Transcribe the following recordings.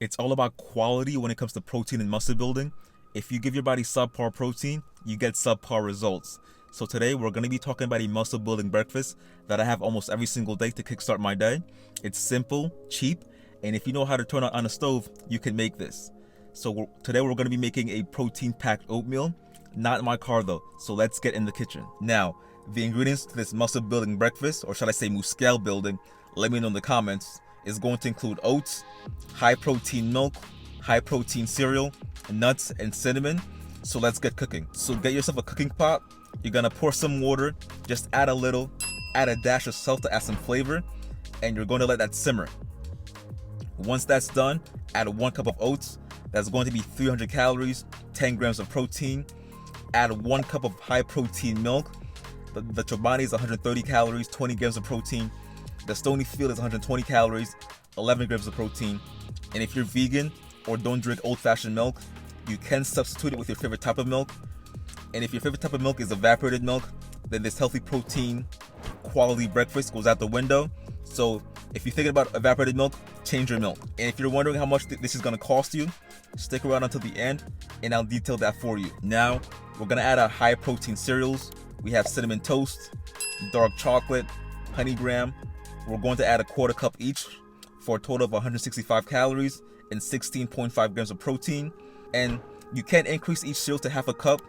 It's all about quality when it comes to protein and muscle building. If you give your body subpar protein, you get subpar results. So today we're going to be talking about a muscle building breakfast that I have almost every single day to kickstart my day. It's simple, cheap, and if you know how to turn on a stove, you can make this. So today we're going to be making a protein packed oatmeal. Not in my car though, so let's get in the kitchen. Now, the ingredients to this muscle building breakfast, or should I say muscle building, let me know in the comments, is going to include oats, high protein milk, high protein cereal, nuts, and cinnamon. So let's get cooking. So get yourself a cooking pot. You're gonna pour some water, just add a little, add a dash of salt to add some flavor, and you're going to let that simmer. Once that's done, add 1 cup of oats. That's going to be 300 calories, 10 grams of protein. Add 1 cup of high protein milk. The Chobani is 130 calories, 20 grams of protein. The Stonyfield is 120 calories, 11 grams of protein. And if you're vegan or don't drink old-fashioned milk, you can substitute it with your favorite type of milk. And if your favorite type of milk is evaporated milk, then this healthy protein quality breakfast goes out the window. So if you're thinking about evaporated milk, change your milk. And if you're wondering how much this is gonna cost you, stick around until the end and I'll detail that for you. Now, we're gonna add our high protein cereals. We have cinnamon toast, dark chocolate, honey graham. We're going to add a 1/4 cup each for a total of 165 calories and 16.5 grams of protein. And you can increase each cereal to 1/2 cup,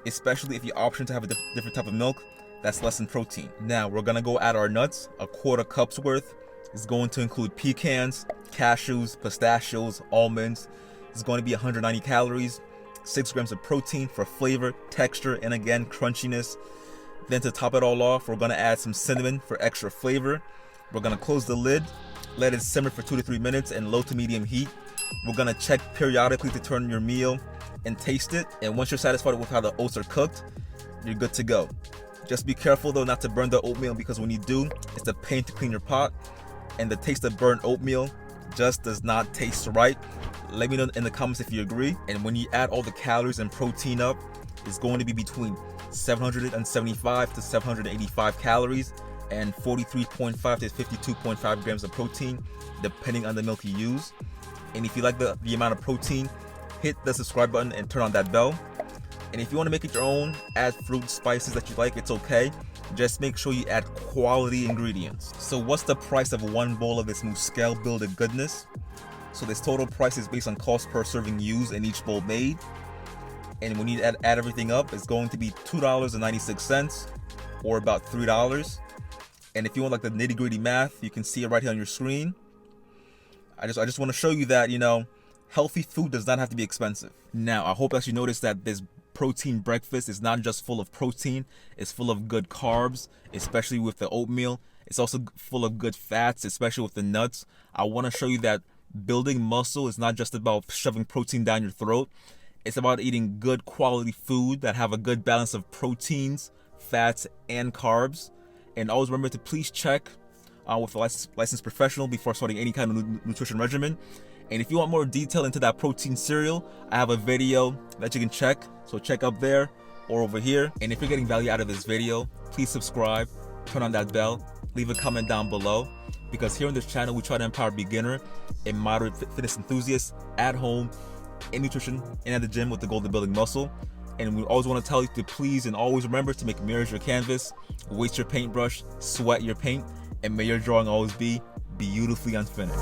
especially if you option to have a different type of milk that's less in protein. Now we're gonna go add our nuts. A 1/4 cup's worth is going to include pecans, cashews, pistachios, almonds. It's going to be 190 calories, 6 grams of protein for flavor, texture, and again, crunchiness. Then to top it all off, we're gonna add some cinnamon for extra flavor. We're gonna close the lid, let it simmer for 2 to 3 minutes in low to medium heat. We're gonna check periodically to turn your meal and taste it. And once you're satisfied with how the oats are cooked, you're good to go. Just be careful though not to burn the oatmeal, because when you do, it's a pain to clean your pot. And the taste of burnt oatmeal just does not taste right. Let me know in the comments if you agree. And when you add all the calories and protein up, it's going to be between 775 to 785 calories and 43.5 to 52.5 grams of protein, depending on the milk you use. And if you like the amount of protein, hit the subscribe button and turn on that bell. And if you want to make it your own, add fruit, spices that you like, it's okay. Just make sure you add quality ingredients. So what's the price of 1 bowl of this muscle builder goodness? So this total price is based on cost per serving used and each bowl made. And when you add everything up, it's going to be $2.96 or about $3. And if you want like the nitty-gritty math, you can see it right here on your screen. I just want to show you that, healthy food does not have to be expensive. Now, I hope that you noticed that this protein breakfast is not just full of protein, it's full of good carbs, especially with the oatmeal. It's also full of good fats, especially with the nuts. I want to show you that building muscle is not just about shoving protein down your throat. It's about eating good quality food that have a good balance of proteins, fats, and carbs. And always remember to please check with a licensed professional before starting any kind of nutrition regimen. And if you want more detail into that protein cereal, I have a video that you can check. So check up there or over here. And if you're getting value out of this video, please subscribe, turn on that bell, leave a comment down below. Because here on this channel, we try to empower beginner and moderate fitness enthusiasts at home, in nutrition, and at the gym with the goal of building muscle. And we always want to tell you to please and always remember to make mirrors your canvas, waste your paintbrush, sweat your paint, and may your drawing always be beautifully unfinished.